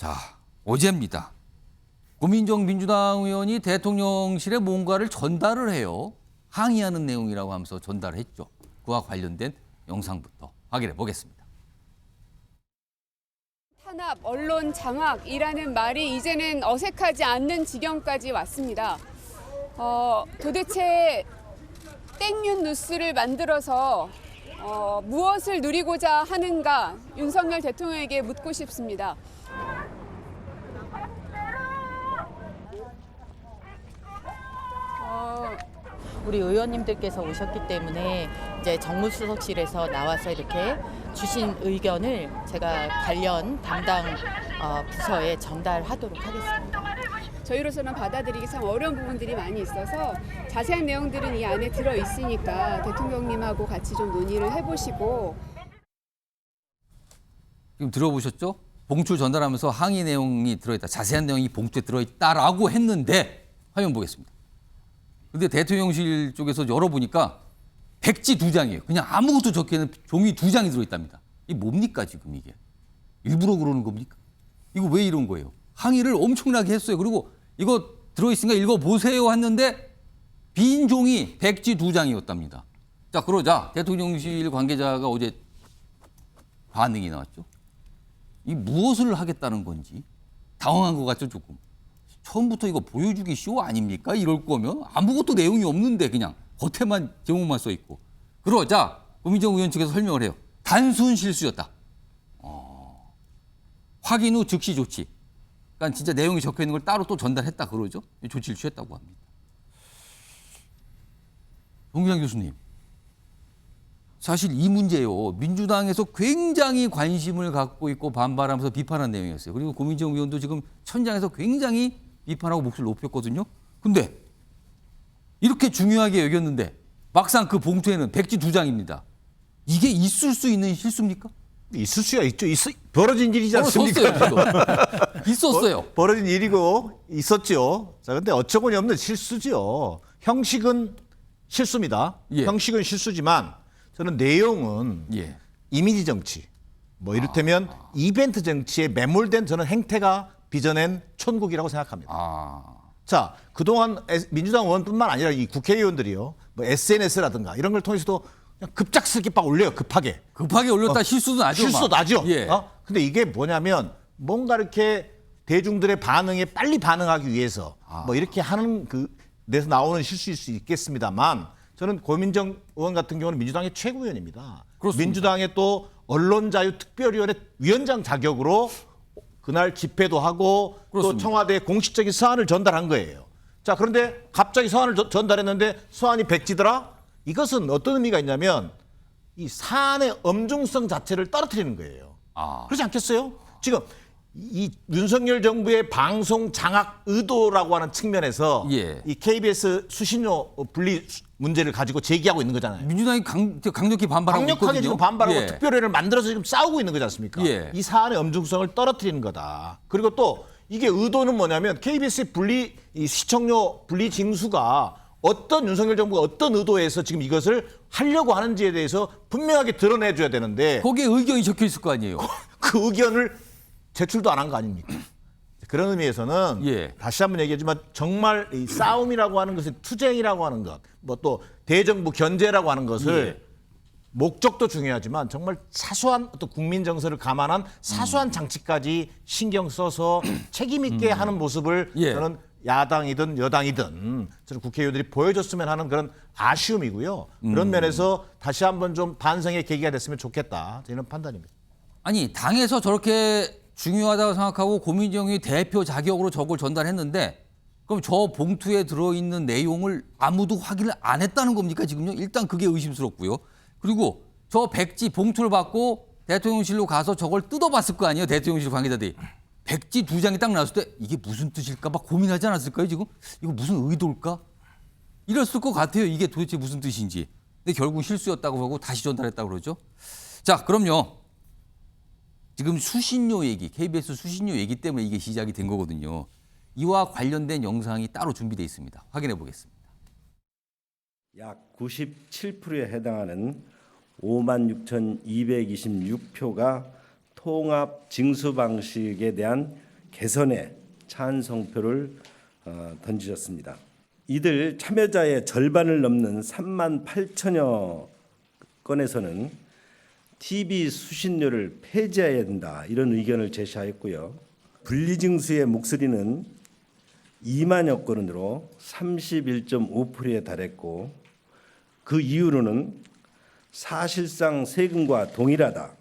자, 어제입니다. 고민정 민주당 의원이 대통령실에 뭔가를 전달을 해요. 항의하는 내용이라고 하면서 전달을 했죠. 그와 관련된 영상부터 확인해 보겠습니다. 탄압, 언론 장악이라는 말이 이제는 어색하지 않는 지경까지 왔습니다. 도대체 땡뉴 뉴스를 만들어서 무엇을 누리고자 하는가 윤석열 대통령에게 묻고 싶습니다. 우리 의원님들께서 오셨기 때문에 이제 정무수석실에서 나와서 이렇게 주신 의견을 제가 관련 담당 부서에 전달하도록 하겠습니다. 저희로서는 받아들이기 참 어려운 부분들이 많이 있어서 자세한 내용들은 이 안에 들어 있으니까 대통령님하고 같이 좀 논의를 해보시고. 지금 들어보셨죠? 봉투 전달하면서 항의 내용이 들어있다. 자세한 내용이 봉투에 들어있다라고 했는데 화면 보겠습니다. 근데 대통령실 쪽에서 열어보니까 백지 2장이에요. 그냥 아무것도 적혀있는 종이 2장이 들어있답니다. 이게 뭡니까 지금 이게? 일부러 그러는 겁니까? 이거 왜 이런 거예요? 항의를 엄청나게 했어요. 그리고 이거 들어있으니까 읽어보세요 했는데 빈 종이 백지 2장이었답니다. 자, 그러자 대통령실 관계자가 어제 반응이 나왔죠. 이 무엇을 하겠다는 건지 당황한 것 같죠, 조금. 처음부터 이거 보여주기 쇼 아닙니까? 이럴 거면 아무것도 내용이 없는데 그냥 겉에만 제목만 써 있고. 그러자 고민정 의원 측에서 설명을 해요. 단순 실수였다. 확인 후 즉시 조치. 그러니까 진짜 내용이 적혀 있는 걸 따로 또 전달했다 그러죠. 조치를 취했다고 합니다. 동기장 교수님. 사실 이 문제요. 민주당에서 굉장히 관심을 갖고 있고 반발하면서 비판한 내용이었어요. 그리고 고민정 의원도 지금 천장에서 굉장히 비판하고 목소리를 높였거든요. 근데 이렇게 중요하게 여겼는데 막상 그 봉투에는 백지 2장입니다. 이게 있을 수 있는 실수입니까? 있을 수야 있죠. 벌어진 일이지 않습니까? 있었어요. 벌어진 일이고 있었죠. 자, 근데 어처구니 없는 실수죠. 형식은 실수입니다. 예. 형식은 실수지만 저는 내용은 예. 이미지 정치, 뭐 이를테면 이벤트 정치에 매몰된 저는 행태가 빚어낸 촌국이라고 생각합니다. 자, 그동안 민주당 의원뿐만 아니라 이 국회의원들이요, 뭐 SNS라든가 이런 걸 통해서도 그냥 급작스럽게 막 올려요, 급하게. 급하게 올렸다 실수도 나죠. 실수 나죠. 예. 근데 이게 뭐냐면 뭔가 이렇게 대중들의 반응에 빨리 반응하기 위해서 뭐 이렇게 하는 그 데서 나오는 실수일 수 있겠습니다만 저는 고민정 의원 같은 경우는 민주당의 최고위원입니다. 그렇습니다. 민주당의 또 언론자유특별위원회 위원장 자격으로 그날 집회도 하고 그렇습니다. 또 청와대에 공식적인 서한을 전달한 거예요. 자, 그런데 갑자기 서한을 전달했는데 서한이 백지더라? 이것은 어떤 의미가 있냐면 이 사안의 엄중성 자체를 떨어뜨리는 거예요. 그렇지 않겠어요? 지금 이 윤석열 정부의 방송 장악 의도라고 하는 측면에서 예. 이 KBS 수신료 분리 문제를 가지고 제기하고 있는 거잖아요. 민주당이 강력히 반발하고 강력하게 있거든요. 지금 반발하고 예. 특별회를 만들어서 지금 싸우고 있는 거지 않습니까? 예. 이 사안의 엄중성을 떨어뜨리는 거다. 그리고 또 이게 의도는 뭐냐면 KBS의 이 시청료 분리 징수가 어떤 윤석열 정부가 어떤 의도에서 지금 이것을 하려고 하는지에 대해서 분명하게 드러내줘야 되는데 거기에 의견이 적혀 있을 거 아니에요. 그 의견을 제출도 안 한 거 아닙니까? 그런 의미에서는 예. 다시 한번 얘기하지만 정말 이 싸움이라고 하는 것은 투쟁이라고 하는 것, 뭐 또 대정부 견제라고 하는 것을 예. 목적도 중요하지만 정말 사소한 어떤 국민 정서를 감안한 사소한 장치까지 신경 써서 책임 있게 하는 모습을 예. 저는 야당이든 여당이든 저는 국회의원들이 보여줬으면 하는 그런 아쉬움이고요. 그런 면에서 다시 한번 좀 반성의 계기가 됐으면 좋겠다. 저는 판단입니다. 아니 당에서 저렇게 중요하다고 생각하고 고민정이 대표 자격으로 저걸 전달했는데 그럼 저 봉투에 들어있는 내용을 아무도 확인을 안 했다는 겁니까 지금요? 일단 그게 의심스럽고요. 그리고 저 백지 봉투를 받고 대통령실로 가서 저걸 뜯어봤을 거 아니에요? 대통령실 관계자들이. 백지 2장이 딱 나왔을 때 이게 무슨 뜻일까 막 고민하지 않았을까요 지금? 이거 무슨 의도일까? 이랬을 것 같아요. 이게 도대체 무슨 뜻인지. 근데 결국 실수였다고 하고 다시 전달했다고 그러죠. 자, 그럼요. 지금 수신료 얘기, KBS 수신료 얘기 때문에 이게 시작이 된 거거든요. 이와 관련된 영상이 따로 준비되어 있습니다. 확인해 보겠습니다. 약 97%에 해당하는 56,226표가 통합 징수 방식에 대한 개선에 찬성표를 던지셨습니다. 이들 참여자의 절반을 넘는 3만 8천여 건에서는 TV 수신료를 폐지해야 된다 이런 의견을 제시하였고요. 분리징수의 목소리는 2만여 건으로 31.5%에 달했고 그 이유로는 사실상 세금과 동일하다.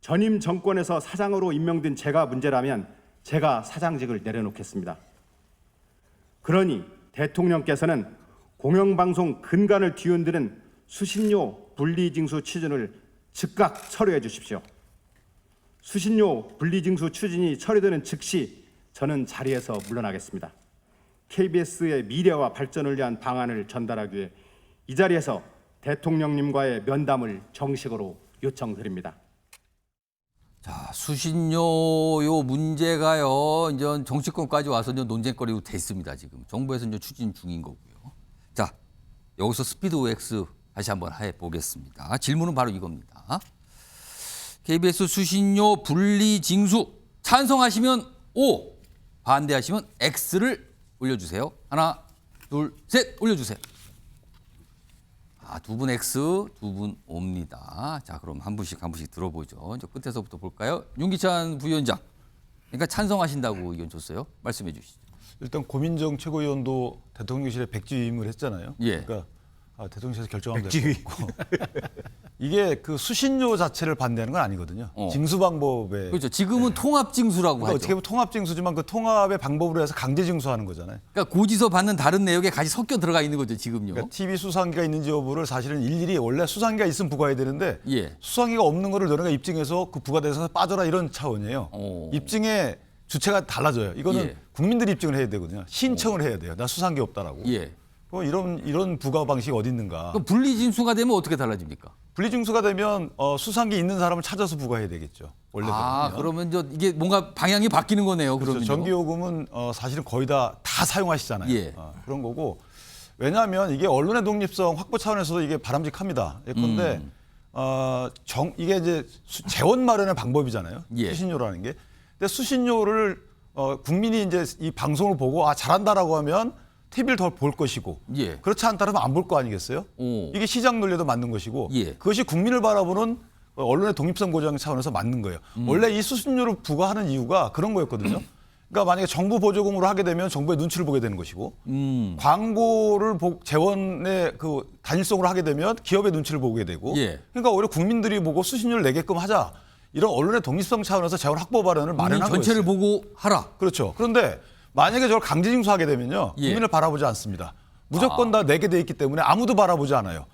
전임 정권에서 사장으로 임명된 제가 문제라면 제가 사장직을 내려놓겠습니다. 그러니 대통령께서는 공영방송 근간을 뒤흔드는 수신료 분리징수 추진을 즉각 철회해 주십시오. 수신료 분리징수 추진이 철회되는 즉시 저는 자리에서 물러나겠습니다. KBS의 미래와 발전을 위한 방안을 전달하기 위해 이 자리에서 대통령님과의 면담을 정식으로 요청드립니다. 자, 수신료 요 문제가요. 이제 정치권까지 와서 이제 논쟁거리로 됐습니다. 지금 정부에서 이제 추진 중인 거고요. 자, 여기서 스피드 OX 다시 한번 해 보겠습니다. 질문은 바로 이겁니다. KBS 수신료 분리징수 찬성하시면 O, 반대하시면 X를 올려주세요. 하나, 둘, 셋 올려주세요. 두 분 X, 두 분 O입니다. 자, 그럼 한 분씩 들어보죠. 이제 끝에서부터 볼까요? 윤기찬 부위원장. 그러니까 찬성하신다고 의견 줬어요. 말씀해 주시죠. 일단 고민정 최고위원도 대통령실에 백지위임을 했잖아요. 예. 그러니까 대통령실에서 결정하면 될 거고. 이게 그 수신료 자체를 반대하는 건 아니거든요. 징수 방법에. 그렇죠. 지금은 통합징수라고 그러니까 하죠. 어떻게 보면 통합징수지만 그 통합의 방법으로 해서 강제징수하는 거잖아요. 그러니까 고지서 받는 다른 내역에 같이 섞여 들어가 있는 거죠. 지금요. 그러니까 TV 수상기가 있는지 여부를 사실은 일일이 원래 수상기가 있으면 부과해야 되는데 예. 수상기가 없는 거를 너네가 입증해서 그 부과돼서 빠져라 이런 차원이에요. 입증의 주체가 달라져요. 이거는 예. 국민들이 입증을 해야 되거든요. 신청을 해야 돼요. 나 수상기 없다라고. 예. 이런 부과 방식이 어디 있는가? 그럼 분리징수가 되면 어떻게 달라집니까? 분리징수가 되면 수상기 있는 사람을 찾아서 부과해야 되겠죠. 원래 그러면 이게 뭔가 방향이 바뀌는 거네요. 그렇죠. 그러면요. 전기요금은 사실은 거의 다 사용하시잖아요. 예. 그런 거고 왜냐하면 이게 언론의 독립성 확보 차원에서도 이게 바람직합니다. 예컨대 이게 이제 재원 마련의 방법이잖아요. 예. 수신료라는 게. 근데 수신료를 국민이 이제 이 방송을 보고 잘한다라고 하면 TV를 더 볼 것이고 예. 그렇지 않다면 안 볼 거 아니겠어요? 이게 시장 논리도 맞는 것이고 예. 그것이 국민을 바라보는 언론의 독립성 보장 차원에서 맞는 거예요. 원래 이 수신료를 부과하는 이유가 그런 거였거든요. 그러니까 만약에 정부 보조금으로 하게 되면 정부의 눈치를 보게 되는 것이고 광고를 재원의 그 단일성으로 하게 되면 기업의 눈치를 보게 되고 예. 그러니까 오히려 국민들이 보고 수신료를 내게끔 하자. 이런 언론의 독립성 차원에서 재원 확보 발언을 마련한 거예요. 전체를 보고 하라. 그렇죠. 그런데 만약에 저걸 강제징수하게 되면요. 예. 국민을 바라보지 않습니다. 무조건 다 내게 돼 있기 때문에 아무도 바라보지 않아요.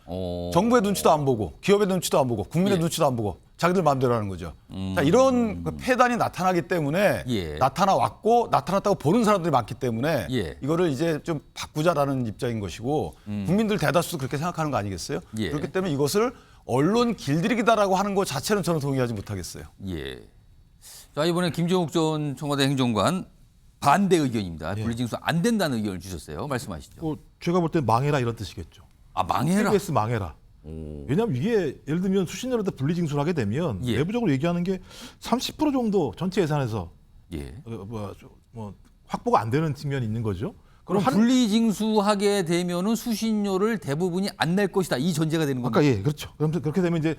정부의 눈치도 안 보고 기업의 눈치도 안 보고 국민의 예. 눈치도 안 보고 자기들 마음대로 하는 거죠. 자, 이런 그 폐단이 나타나기 때문에 예. 나타났다고 보는 사람들이 많기 때문에 예. 이거를 이제 좀 바꾸자라는 입장인 것이고 국민들 대다수도 그렇게 생각하는 거 아니겠어요? 예. 그렇기 때문에 이것을 언론 길들이기다라고 하는 것 자체는 저는 동의하지 못하겠어요. 예. 자, 이번에 김종욱 전 청와대 행정관 반대 의견입니다. 분리징수 안 된다는 의견을 주셨어요. 말씀하시죠. 제가 볼 때 망해라 이런 뜻이겠죠. 망해라. KBS 망해라. 왜냐하면 이게 예를 들면 수신료를 다 분리징수를 하게 되면 예. 내부적으로 얘기하는 게 30% 정도 전체 예산에서 예. 확보가 안 되는 측면이 있는 거죠. 그럼 분리징수하게 되면은 수신료를 대부분이 안 낼 것이다. 이 전제가 되는 겁니다. 아까 그렇죠. 그럼 그렇게 되면 이제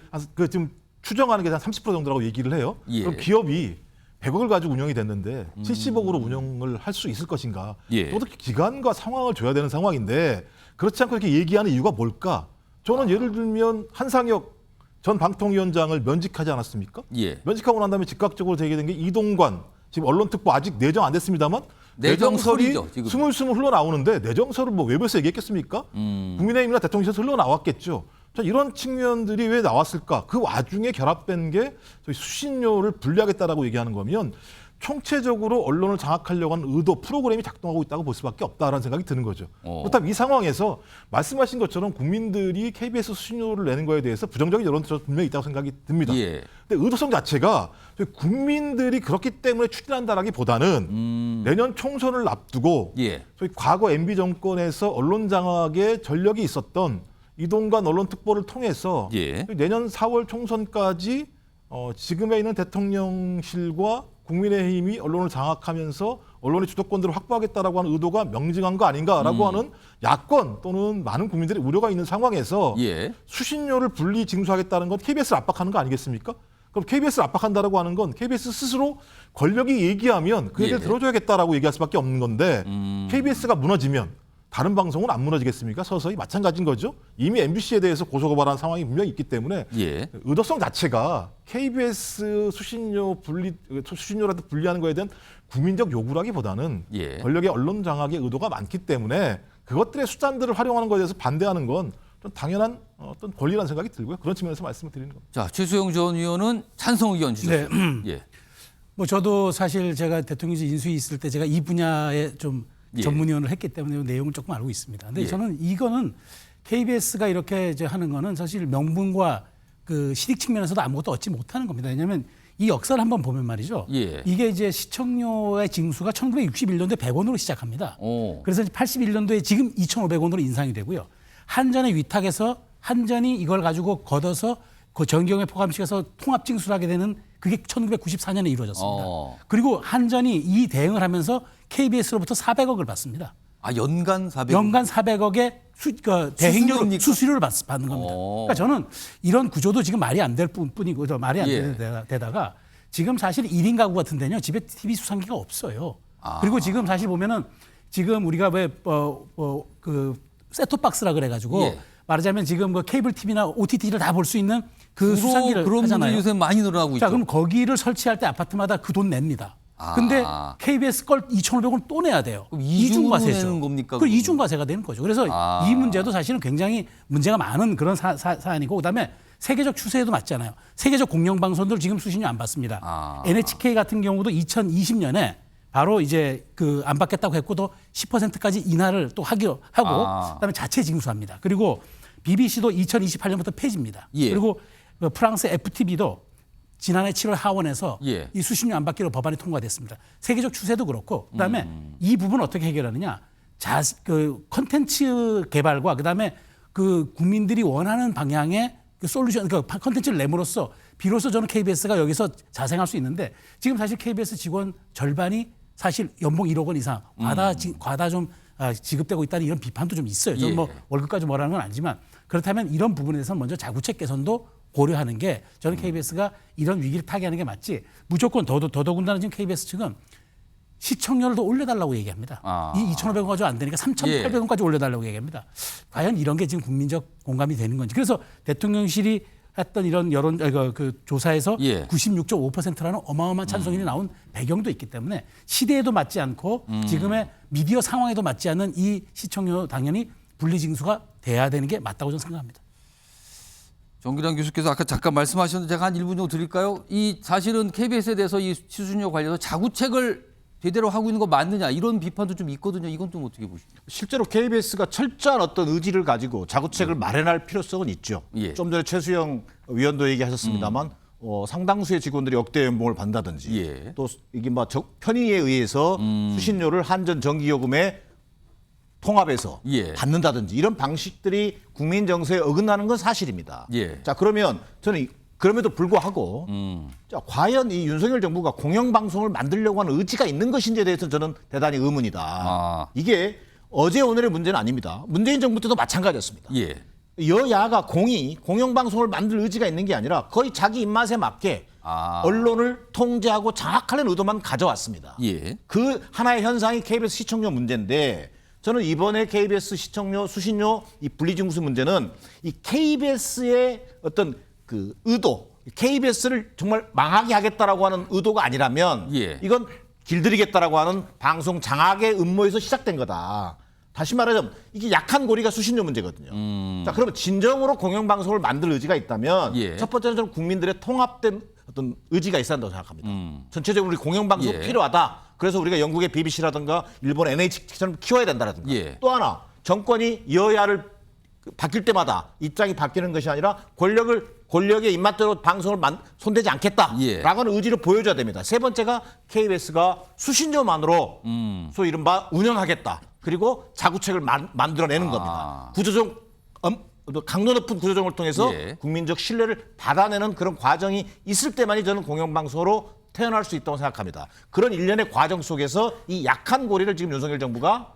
지금 추정하는 게 한 30% 정도라고 얘기를 해요. 예. 그럼 기업이 100억을 가지고 운영이 됐는데 70억으로 운영을 할 수 있을 것인가? 예. 또 기간과 상황을 줘야 되는 상황인데 그렇지 않고 이렇게 얘기하는 이유가 뭘까? 저는 예를 들면 한상혁 전 방통위원장을 면직하지 않았습니까? 예. 면직하고 난 다음에 즉각적으로 제기된 게 이동관 지금 언론특보 아직 내정 안 됐습니다만 내정설이죠, 지금. 스물스물 흘러나오는데 내정설을 외부에서 얘기했겠습니까? 국민의힘이나 대통령실에서 흘러나왔겠죠. 자, 이런 측면들이 왜 나왔을까? 그 와중에 결합된 게 수신료를 분리하겠다라고 얘기하는 거면 총체적으로 언론을 장악하려고 하는 의도, 프로그램이 작동하고 있다고 볼 수밖에 없다라는 생각이 드는 거죠. 그렇다면 이 상황에서 말씀하신 것처럼 국민들이 KBS 수신료를 내는 거에 대해서 부정적인 여론도 분명히 있다고 생각이 듭니다. 예. 근데 의도성 자체가 국민들이 그렇기 때문에 추진한다라기보다는 내년 총선을 앞두고 예. 저희 과거 MB 정권에서 언론 장악에 전력이 있었던 이동관 언론특보를 통해서 예. 내년 4월 총선까지 지금에 있는 대통령실과 국민의힘이 언론을 장악하면서 언론의 주도권들을 확보하겠다라고 하는 의도가 명징한 거 아닌가라고 하는 야권 또는 많은 국민들의 우려가 있는 상황에서 예. 수신료를 분리 징수하겠다는 건 KBS를 압박하는 거 아니겠습니까? 그럼 KBS를 압박한다라고 하는 건 KBS 스스로 권력이 얘기하면 그 얘기를 예. 들어줘야겠다라고 얘기할 수밖에 없는 건데 KBS가 무너지면 다른 방송은 안 무너지겠습니까? 서서히 마찬가지인 거죠. 이미 MBC에 대해서 고소고발한 상황이 분명히 있기 때문에 예. 의도성 자체가 KBS 수신료라도 분리하는 거에 대한 국민적 요구라기보다는 예. 권력의 언론 장악의 의도가 많기 때문에 그것들의 수단들을 활용하는 것에 대해서 반대하는 건 좀 당연한 어떤 권리라는 생각이 들고요. 그런 측면에서 말씀을 드리는 겁니다. 자, 최수영 전 의원은 찬성 의견 주셨어요. 예. 뭐 저도 사실 제가 대통령실 인수위 있을 때 제가 이 분야에 좀 예. 전문위원을 했기 때문에 내용을 조금 알고 있습니다. 근데 예. 저는 이거는 KBS가 이렇게 이제 하는 거는 사실 명분과 그 실익 측면에서도 아무것도 얻지 못하는 겁니다. 왜냐하면 이 역사를 한번 보면 말이죠. 예. 이게 이제 시청료의 징수가 1961년도에 100원으로 시작합니다. 오. 그래서 이제 81년도에 지금 2,500원으로 인상이 되고요. 한전의 위탁에서 한전이 이걸 가지고 걷어서 그 전경에 포함시켜서 통합 징수를 하게 되는 그게 1994년에 이루어졌습니다. 그리고 한전이 이 대응을 하면서 KBS로부터 400억을 받습니다. 아, 연간 400억. 연간 400억의 대행료 수수료입니까? 수수료를 받는 겁니다. 그러니까 저는 이런 구조도 지금 말이 안 될 뿐이고 말이 안 예. 되는 데다가 지금 사실 1인 가구 같은 데는요. 집에 TV 수상기가 없어요. 그리고 지금 사실 보면은 지금 우리가 그 셋톱박스라 그래가지고 예. 말하자면 지금 그 케이블 TV나 OTT를 다 볼 수 있는 그 수상기를 그런 하잖아요. 분들이 요새 많이 늘어나고 있죠. 자, 그럼 거기를 설치할 때 아파트마다 그 돈 냅니다. 근데 KBS 걸 2,500원 또 내야 돼요. 그럼 이중과세죠. 내는 겁니까, 그 그러면? 이중과세가 되는 거죠. 그래서 이 문제도 사실은 굉장히 문제가 많은 그런 사안이고 그다음에 세계적 추세에도 맞잖아요. 세계적 공영방송들 지금 수신료 안 받습니다. NHK 같은 경우도 2020년에 바로 이제 그 안 받겠다고 했고 또 10%까지 인하를 또 하고 그다음에 자체 징수합니다. 그리고 BBC도 2028년부터 폐지입니다. 예. 그리고 그 프랑스 FTV도 지난해 7월 하원에서 예. 이 수신료 안 받기로 법안이 통과됐습니다. 세계적 추세도 그렇고 그다음에 이 부분 어떻게 해결하느냐? 그 콘텐츠 개발과 그다음에 그 국민들이 원하는 방향의 그 솔루션, 그 콘텐츠를 내므로써 비로소 저는 KBS가 여기서 자생할 수 있는데 지금 사실 KBS 직원 절반이 사실 연봉 1억 원 이상 과다 좀 지급되고 있다는 이런 비판도 좀 있어요. 저는 예. 뭐 월급까지 뭐라는 건 아니지만 그렇다면 이런 부분에 대해서는 먼저 자구책 개선도 고려하는 게 저는 KBS가 이런 위기를 타개하는 게 맞지 무조건 더더군다나 지금 KBS 측은 시청료를 더 올려달라고 얘기합니다. 이 2,500원 가지고 안 되니까 3,800원까지 올려달라고 얘기합니다. 과연 이런 게 지금 국민적 공감이 되는 건지. 그래서 대통령실이 했던 이런 여론 그 조사에서 예. 96.5%라는 어마어마한 찬성이 나온 배경도 있기 때문에 시대에도 맞지 않고 지금의 미디어 상황에도 맞지 않는 이 시청료 당연히 분리징수가 돼야 되는 게 맞다고 저는 생각합니다. 정기랑 교수께서 아까 잠깐 말씀하셨는데 제가 한 1분 정도 드릴까요? 이 사실은 KBS에 대해서 이 수신료 관련해서 자구책을 제대로 하고 있는 거 맞느냐 이런 비판도 좀 있거든요. 이건 좀 어떻게 보십니까? 실제로 KBS가 철저한 어떤 의지를 가지고 자구책을 마련할 필요성은 있죠. 예. 좀 전에 최수영 위원도 얘기하셨습니다만 상당수의 직원들이 억대 연봉을 받는다든지 예. 또 이게 뭐 편의에 의해서 수신료를 한전 전기요금에 통합해서 예. 받는다든지 이런 방식들이 국민 정서에 어긋나는 건 사실입니다. 예. 자, 그러면 저는 그럼에도 불구하고 자, 과연 이 윤석열 정부가 공영방송을 만들려고 하는 의지가 있는 것인지에 대해서는 저는 대단히 의문이다. 이게 어제 오늘의 문제는 아닙니다. 문재인 정부 때도 마찬가지였습니다. 예. 여야가 공영방송을 만들 의지가 있는 게 아니라 거의 자기 입맛에 맞게 언론을 통제하고 장악하려는 의도만 가져왔습니다. 예. 그 하나의 현상이 KBS 시청료 문제인데 저는 이번에 KBS 시청료, 수신료 이 분리징수 문제는 이 KBS의 어떤 그 의도, KBS를 정말 망하게 하겠다라고 하는 의도가 아니라면 예. 이건 길들이겠다라고 하는 방송 장악의 음모에서 시작된 거다. 다시 말하자면 이게 약한 고리가 수신료 문제거든요. 자, 그러면 진정으로 공영방송을 만들 의지가 있다면 예. 첫 번째는 저는 국민들의 통합된 어떤 의지가 있어야 한다고 생각합니다. 전체적으로 우리 공영방송 예. 필요하다. 그래서 우리가 영국의 BBC라든가 일본 NHK처럼 키워야 된다라든가. 예. 또 하나 정권이 여야를 바뀔 때마다 입장이 바뀌는 것이 아니라 권력의 입맛대로 방송을 손대지 않겠다라고 예. 하는 의지를 보여줘야 됩니다. 세 번째가 KBS가 수신료만으로 소위 이른바 운영하겠다. 그리고 자구책을 만들어내는 겁니다. 강도 높은 구조조정을 통해서 예. 국민적 신뢰를 받아내는 그런 과정이 있을 때만이 저는 공영방송으로 태어날 수 있다고 생각합니다. 그런 일련의 과정 속에서 이 약한 고리를 지금 윤석열 정부가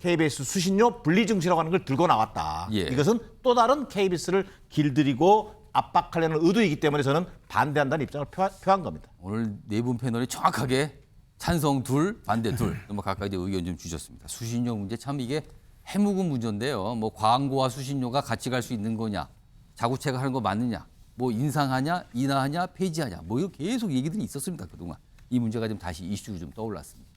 KBS 수신료 분리 증시라고 하는 걸 들고 나왔다. 예. 이것은 또 다른 KBS를 길들이고 압박하려는 의도이기 때문에 저는 반대한다는 입장을 표한 겁니다. 오늘 네 분 패널이 정확하게 찬성 둘, 반대 둘, 뭐 각각 이제 의견 좀 주셨습니다. 수신료 문제 참 이게 해묵은 문제인데요. 뭐 광고와 수신료가 같이 갈 수 있는 거냐, 자구책을 하는 거 맞느냐, 뭐 인상하냐, 인하하냐, 폐지하냐, 뭐 이거 계속 얘기들이 있었습니다 그동안. 이 문제가 좀 다시 이슈로 좀 떠올랐습니다.